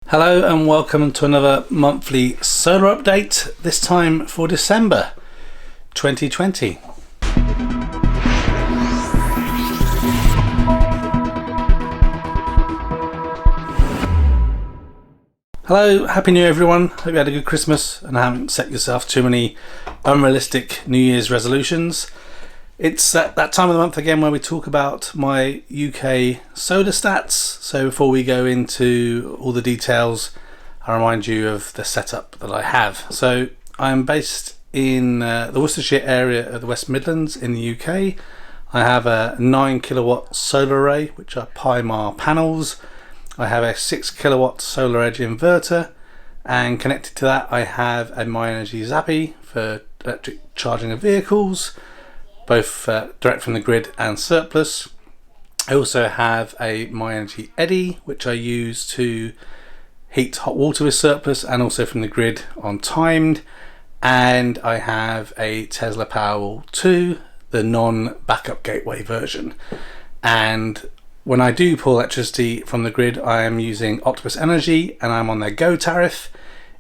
Hello and welcome to another monthly solar update, this time for December 2020. Hello, Happy New Year everyone. Hope you had a good Christmas and haven't set yourself too many unrealistic New Year's resolutions. It's that time of the month again where we talk about my UK solar stats. So before we go into all the details, I'll remind you of the setup that I have. So I'm based in the Worcestershire area of the West Midlands in the UK. I have a 9 kilowatt solar array, which are Pi-Mar panels. I have a 6 kilowatt solar edge inverter, and connected to that I have a MyEnergy Zappi for electric charging of vehicles, both direct from the grid and surplus. I also have a MyEnergy Eddy, which I use to heat hot water with surplus and also from the grid on timed. And I have a Tesla Powerwall 2, the non-backup gateway version. And when I do pull electricity from the grid, I am using Octopus Energy and I'm on their Go tariff.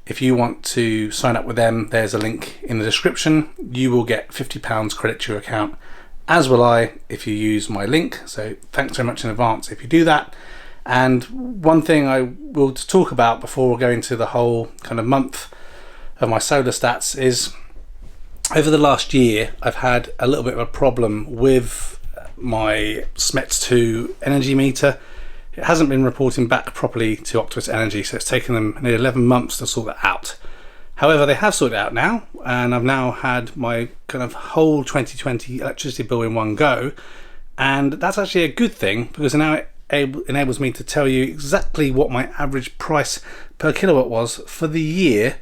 If you want to sign up with them, there's a link in the description. You will get £50 credit to your account, as will I if you use my link. So thanks very much in advance if you do that. And one thing I will talk about before we go into the whole kind of month of my solar stats is over the last year, I've had a little bit of a problem with my SMETS2 energy meter. It hasn't been reporting back properly to Octopus Energy, so it's taken them nearly 11 months to sort that out. However, they have sorted it out now, and I've now had my kind of whole 2020 electricity bill in one go, and that's actually a good thing because now it enables me to tell you exactly what my average price per kilowatt was for the year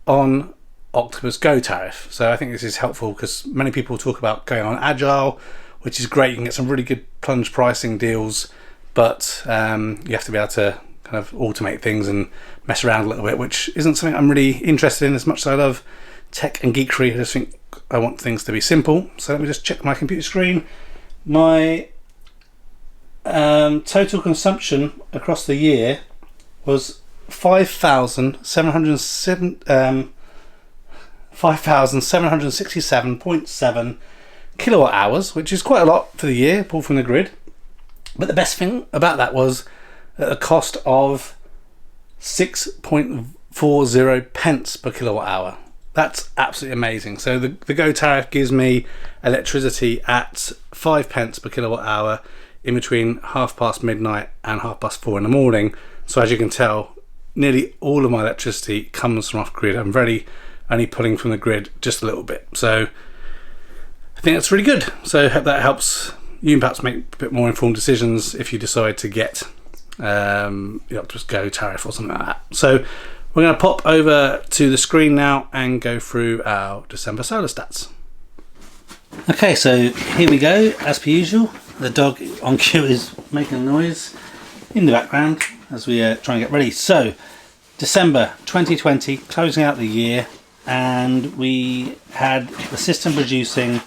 on Octopus Go tariff. So I think this is helpful because many people talk about going on Agile, which is great. You can get some really good plunge pricing deals, but you have to be able to kind of automate things and mess around a little bit, which isn't something I'm really interested in as much as I love tech and geekery. I just think I want things to be simple. So let me just check my computer screen. My total consumption across the year was 5,767.7 kilowatt hours, which is quite a lot for the year pulled from the grid. But the best thing about that was at a cost of 6.40 pence per kilowatt hour. That's absolutely amazing. So the Go tariff gives me electricity at 5 pence per kilowatt hour in between midnight and 4:30 in the morning. So as you can tell, nearly all of my electricity comes from off grid. I'm really only pulling from the grid just a little bit. So I think that's really good. So I hope that helps you perhaps make a bit more informed decisions if you decide to get the Octopus Go tariff or something like that. So we're going to pop over to the screen now and go through our December solar stats. Okay, so here we go. As per usual, the dog on cue is making a noise in the background as we try and get ready. So December 2020, closing out the year, and we had the system producing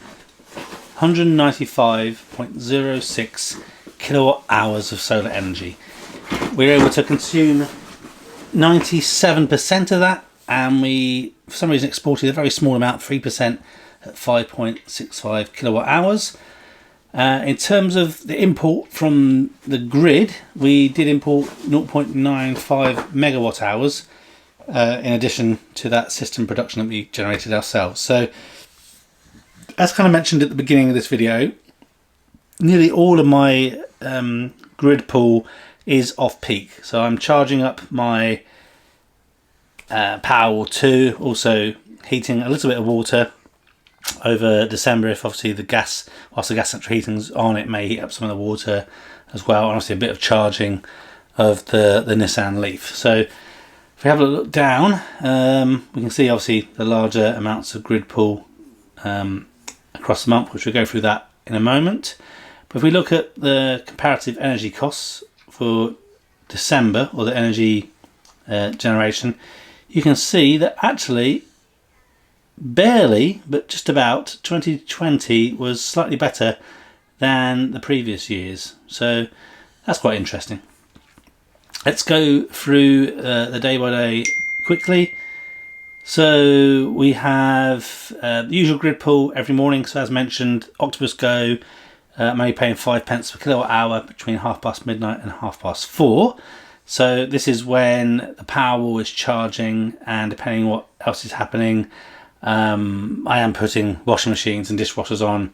195.06 kilowatt hours of solar energy. We were able to consume 97% of that, and we for some reason exported a very small amount, 3%, at 5.65 kilowatt hours. In terms of the import from the grid, we did import 0.95 megawatt hours in addition to that system production that we generated ourselves. So as kind of mentioned at the beginning of this video, nearly all of my grid pool is off peak. So I'm charging up my Powerwall 2, also heating a little bit of water over December if obviously the gas, whilst the gas central heating's on, it may heat up some of the water as well, and obviously a bit of charging of the Nissan Leaf. So if we have a look down, we can see obviously the larger amounts of grid pool across the month, which we'll go through that in a moment. But if we look at the comparative energy costs for December, or the energy generation, you can see that actually barely, but just about, 2020 was slightly better than the previous years. So that's quite interesting. Let's go through the day by day quickly. So we have the usual grid pool every morning. So as mentioned, Octopus Go, I'm only paying 5 pence per kilowatt hour between midnight and 4:30. So this is when the Powerwall is charging, and depending what else is happening, I am putting washing machines and dishwashers on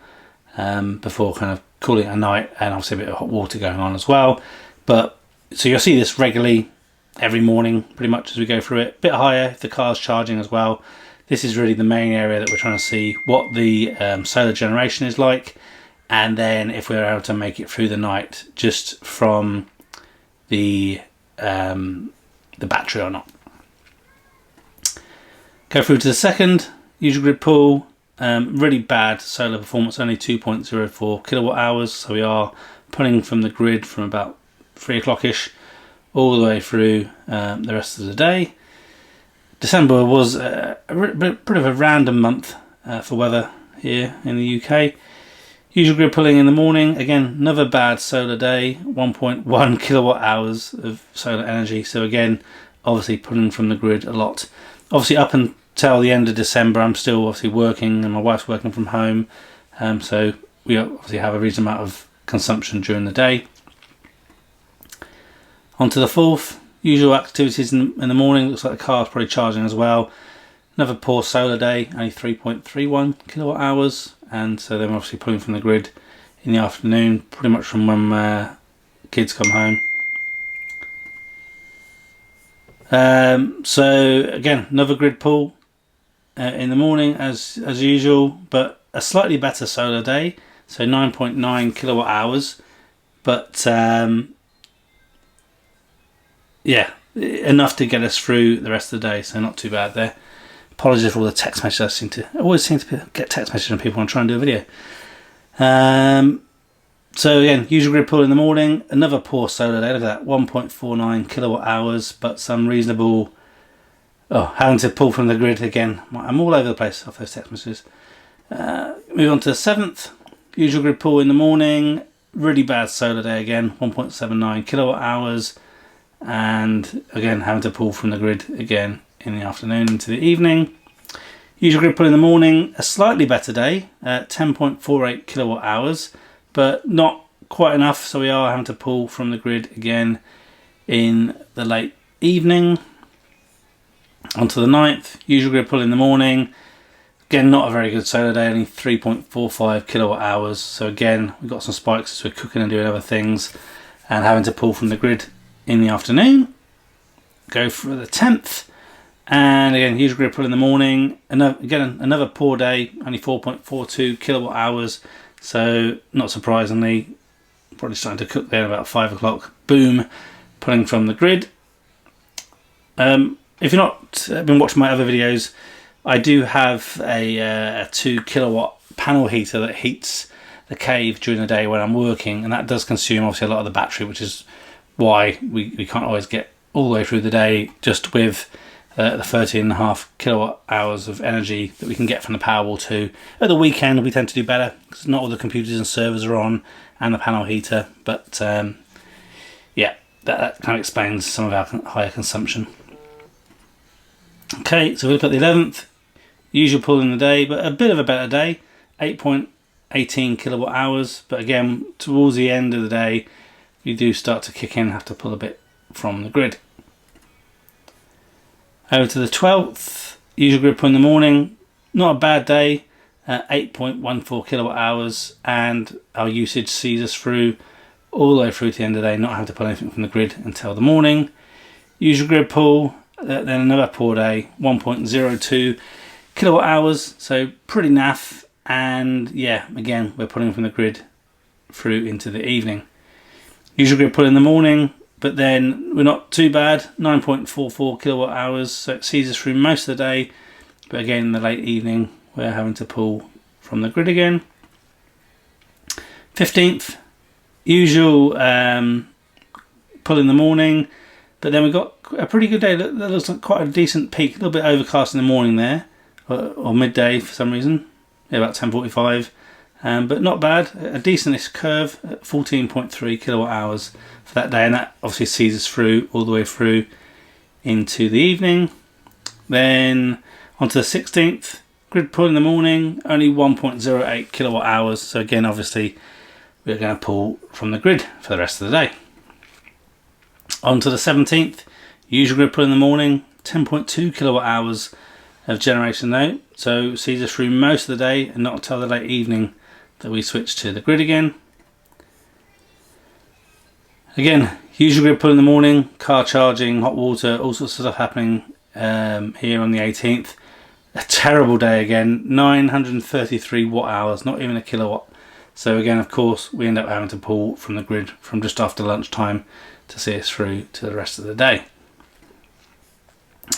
before kind of cooling it at night, and obviously a bit of hot water going on as well. But so you'll see this regularly every morning pretty much as we go through it. A bit higher if the car's charging as well. This is really the main area that we're trying to see what the solar generation is like, and then if we're able to make it through the night just from the battery or not. Go through to the second usual grid pool. Really bad solar performance, only 2.04 kilowatt hours, so we are pulling from the grid from about 3 o'clock-ish all the way through the rest of the day. December was a bit of a random month for weather here in the UK. Usual grid pulling in the morning, again another bad solar day, 1.1 kilowatt hours of solar energy, so again obviously pulling from the grid a lot. Obviously up until the end of December I'm still obviously working, and my wife's working from home, so we obviously have a reasonable amount of consumption during the day. On to the fourth, usual activities in the morning. Looks like the car's probably charging as well. Another poor solar day, only 3.31 kilowatt hours, and so then we're obviously pulling from the grid in the afternoon, pretty much from when kids come home. So again, another grid pull in the morning as usual, but a slightly better solar day, so 9.9 kilowatt hours, but yeah, enough to get us through the rest of the day, so not too bad there. Apologies for all the text messages. I always seem to get text messages from people when I try and do a video. So again, usual grid pull in the morning, another poor solar day. Look at that, 1.49 kilowatt hours, but some reasonable. Oh, having to pull from the grid again. I'm all over the place off those text messages. Move on to the seventh, usual grid pull in the morning, really bad solar day again, 1.79 kilowatt hours. And again having to pull from the grid again in the afternoon into the evening. Usual grid pull in the morning, a slightly better day at 10.48 kilowatt hours, but not quite enough, so we are having to pull from the grid again in the late evening. On to the ninth, usual grid pull in the morning, again not a very good solar day, only 3.45 kilowatt hours, so again we've got some spikes as we're cooking and doing other things and having to pull from the grid in the afternoon. Go for the 10th, and again usual grid pull in the morning, another poor day, only 4.42 kilowatt hours, so not surprisingly probably starting to cook there about 5 o'clock, boom, pulling from the grid. If you're not been watching my other videos, I do have a 2 kilowatt panel heater that heats the cave during the day when I'm working, and that does consume obviously a lot of the battery, which is why we can't always get all the way through the day just with the 13.5 kilowatt hours of energy that we can get from the Powerwall 2. At the weekend we tend to do better because not all the computers and servers are on and the panel heater, but yeah, that kind of explains some of our higher consumption. Okay, so we look at the 11th, usual pull in the day, but a bit of a better day, 8.18 kilowatt hours, but again towards the end of the day you do start to kick in, have to pull a bit from the grid. Over to the 12th, usual grid pull in the morning, not a bad day, 8.14 kilowatt hours, and our usage sees us through all the way through to the end of the day, not having to pull anything from the grid until the morning. Usual grid pull, then another poor day, 1.02 kilowatt hours, so pretty naff, and yeah, again we're pulling from the grid through into the evening. Usual grid pull in the morning, but then we're not too bad, 9.44 kilowatt hours, so it sees us through most of the day, but again in the late evening we're having to pull from the grid again. 15th, usual pull in the morning, but then we've got a pretty good day. That looks like quite a decent peak, a little bit overcast in the morning there, or midday for some reason, yeah, about 10:45. But not bad, a decentish curve at 14.3 kilowatt hours for that day, and that obviously sees us through all the way through into the evening. Then onto the 16th, grid pull in the morning, only 1.08 kilowatt hours. So again, obviously we're going to pull from the grid for the rest of the day. Onto the 17th, usual grid pull in the morning, 10.2 kilowatt hours of generation though, so sees us through most of the day, and not until the late evening that we switch to the grid again. Again, usual grid pull in the morning, car charging, hot water, all sorts of stuff happening here on the 18th. A terrible day again, 933 watt hours, not even a kilowatt. So again, of course, we end up having to pull from the grid from just after lunchtime to see us through to the rest of the day.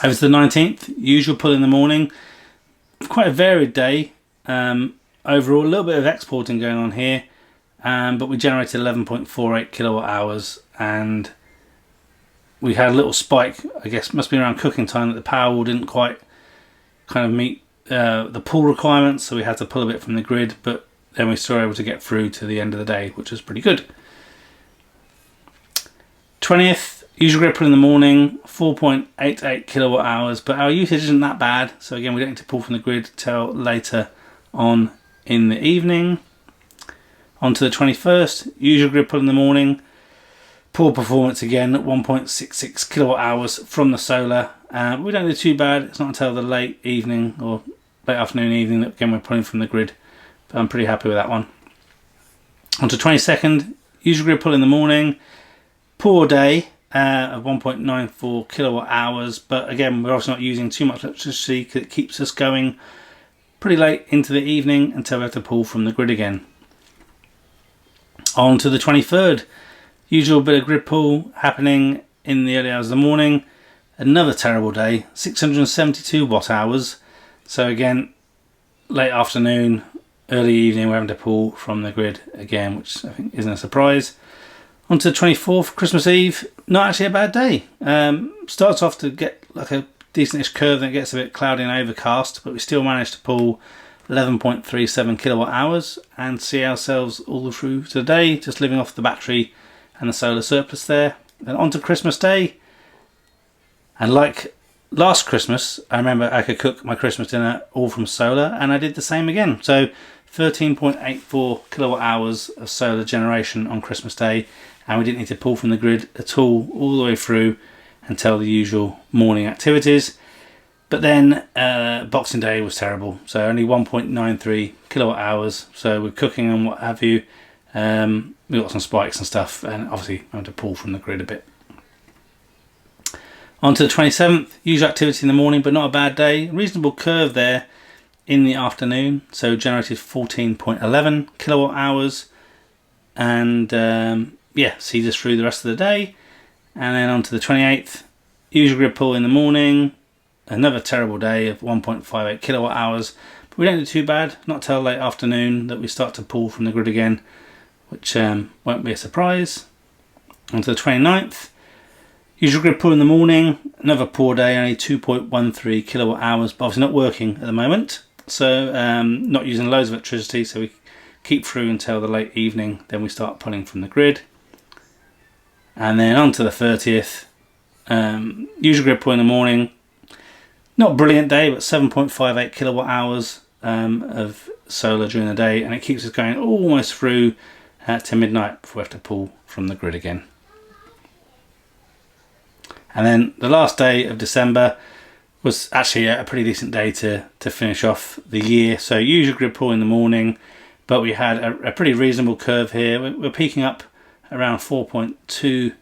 Over to the 19th, usual pull in the morning. Quite a varied day. Overall, a little bit of exporting going on here, but we generated 11.48 kilowatt hours, and we had a little spike, I guess must be around cooking time, that the Powerwall didn't quite kind of meet the pull requirements, so we had to pull a bit from the grid, but then we still were able to get through to the end of the day, which was pretty good. 20th, usual grid pull in the morning, 4.88 kilowatt hours, but our usage isn't that bad, so again we don't need to pull from the grid till later on in the evening. On to the 21st, usual grid pull in the morning, poor performance again at 1.66 kilowatt hours from the solar. We don't do too bad, it's not until the late evening or late afternoon evening that again we're pulling from the grid, but I'm pretty happy with that one. On to 22nd, usual grid pull in the morning, poor day of 1.94 kilowatt hours, but again we're also not using too much electricity because it keeps us going pretty late into the evening until we have to pull from the grid again. On to the 23rd, usual bit of grid pull happening in the early hours of the morning. Another terrible day, 672 watt hours. So again, late afternoon, early evening, we're having to pull from the grid again, which I think isn't a surprise. On to the 24th, Christmas Eve, not actually a bad day. Starts off to get like a decentish curve, then it gets a bit cloudy and overcast, but we still managed to pull 11.37 kilowatt hours and see ourselves all through to the day, just living off the battery and the solar surplus there. Then on to Christmas Day, and like last Christmas, I remember I could cook my Christmas dinner all from solar, and I did the same again. So 13.84 kilowatt hours of solar generation on Christmas Day, and we didn't need to pull from the grid at all the way through until the usual morning activities. But then Boxing Day was terrible, so only 1.93 kilowatt hours. So with cooking and what have you, we got some spikes and stuff, and obviously I had to pull from the grid a bit. On to the 27th, usual activity in the morning, but not a bad day. Reasonable curve there in the afternoon, so generated 14.11 kilowatt hours, and yeah, sees us through the rest of the day. And then on to the 28th, usual grid pull in the morning, another terrible day of 1.58 kilowatt hours, but we don't do too bad, not till late afternoon that we start to pull from the grid again, which won't be a surprise. On to the 29th, usual grid pull in the morning, another poor day, only 2.13 kilowatt hours, but obviously not working at the moment, so not using loads of electricity, so we keep through until the late evening, then we start pulling from the grid. And then on to the 30th, usual grid pull in the morning, not a brilliant day, but 7.58 kilowatt hours of solar during the day, and it keeps us going almost through to midnight before we have to pull from the grid again. And then the last day of December was actually a pretty decent day to finish off the year. So usual grid pull in the morning, but we had a pretty reasonable curve here. We're peaking up around 4.2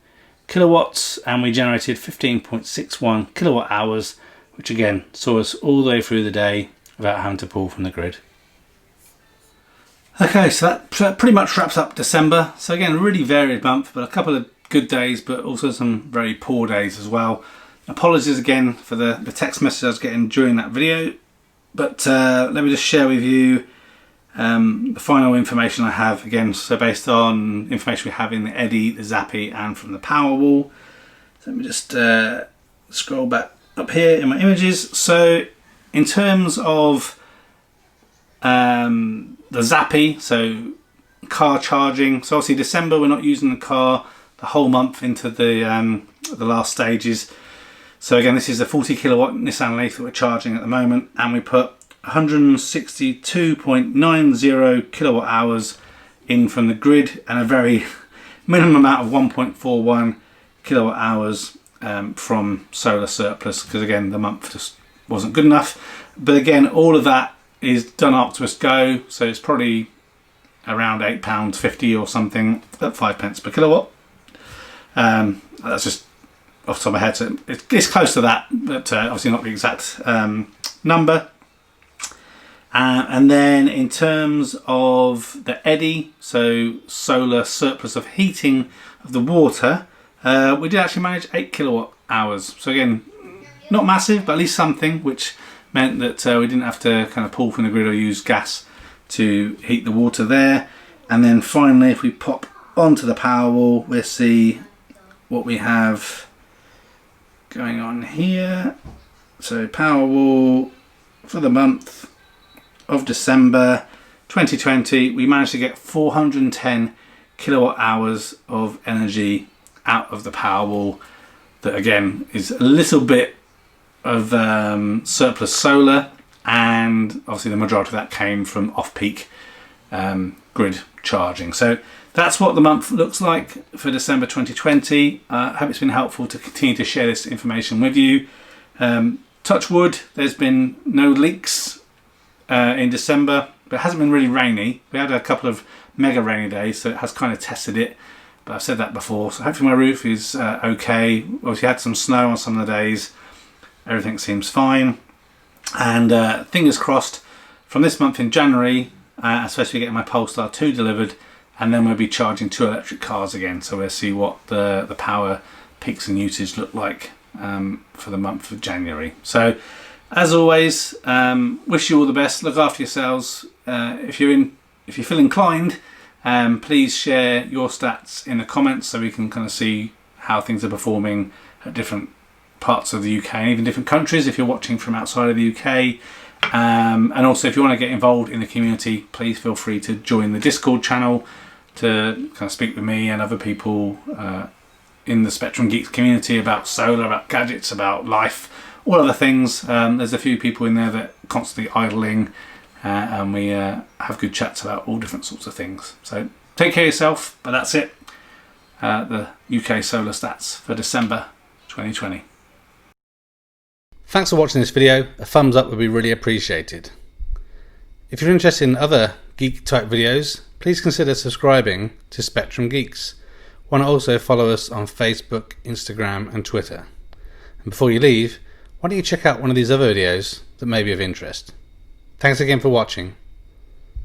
kilowatts, and we generated 15.61 kilowatt hours, which again saw us all the way through the day without having to pull from the grid. Okay, so that pretty much wraps up December. So again, a really varied month, but a couple of good days, but also some very poor days as well. Apologies again for the text message I was getting during that video, but let me just share with you the final information I have again. So based on information we have in the Eddy, the Zappy, and from the Powerwall. So let me just scroll back up here in my images. So in terms of the Zappy, so car charging, so obviously December we're not using the car the whole month into the last stages. So again, this is a 40 kilowatt Nissan Leaf that we're charging at the moment, and we put 162.90 kilowatt hours in from the grid, and a very minimum amount of 1.41 kilowatt hours from solar surplus, because again the month just wasn't good enough. But again, all of that is done Octopus Go, so it's probably around £8.50 or something at 5p per kilowatt. That's just off the top of my head, so it's close to that, but obviously not the exact number. And then in terms of the eddy, so solar surplus of heating of the water, we did actually manage 8 kilowatt hours. So again, not massive, but at least something, which meant that we didn't have to kind of pull from the grid or use gas to heat the water there. And then finally, if we pop onto the Powerwall, we'll see what we have going on here. So Powerwall for the month of December 2020, we managed to get 410 kilowatt hours of energy out of the Powerwall. That again is a little bit of surplus solar, and obviously the majority of that came from off-peak grid charging. So that's what the month looks like for December 2020. I hope it's been helpful to continue to share this information with you. Touch wood, there's been no leaks in December, but it hasn't been really rainy. We had a couple of mega rainy days, so it has kind of tested it, but I've said that before. So hopefully my roof is okay. Obviously had some snow on some of the days. Everything seems fine, and fingers crossed from this month in January, especially getting my Polestar 2 delivered, and then we'll be charging 2 electric cars again, so we'll see what the power peaks and usage look like for the month of January. So as always, wish you all the best. Look after yourselves. If you feel inclined, please share your stats in the comments so we can kind of see how things are performing at different parts of the UK and even different countries if you're watching from outside of the UK. And also, if you want to get involved in the community, please feel free to join the Discord channel to kind of speak with me and other people in the Spectrum Geeks community about solar, about gadgets, about life, all other things. There's a few people in there that are constantly idling, and we have good chats about all different sorts of things. So take care of yourself, but that's it. The UK solar stats for December 2020. Thanks for watching this video. A thumbs up would be really appreciated. If you're interested in other geek type videos, please consider subscribing to Spectrum Geeks. Why not also follow us on Facebook, Instagram and Twitter. And before you leave, why don't you check out one of these other videos that may be of interest. Thanks again for watching.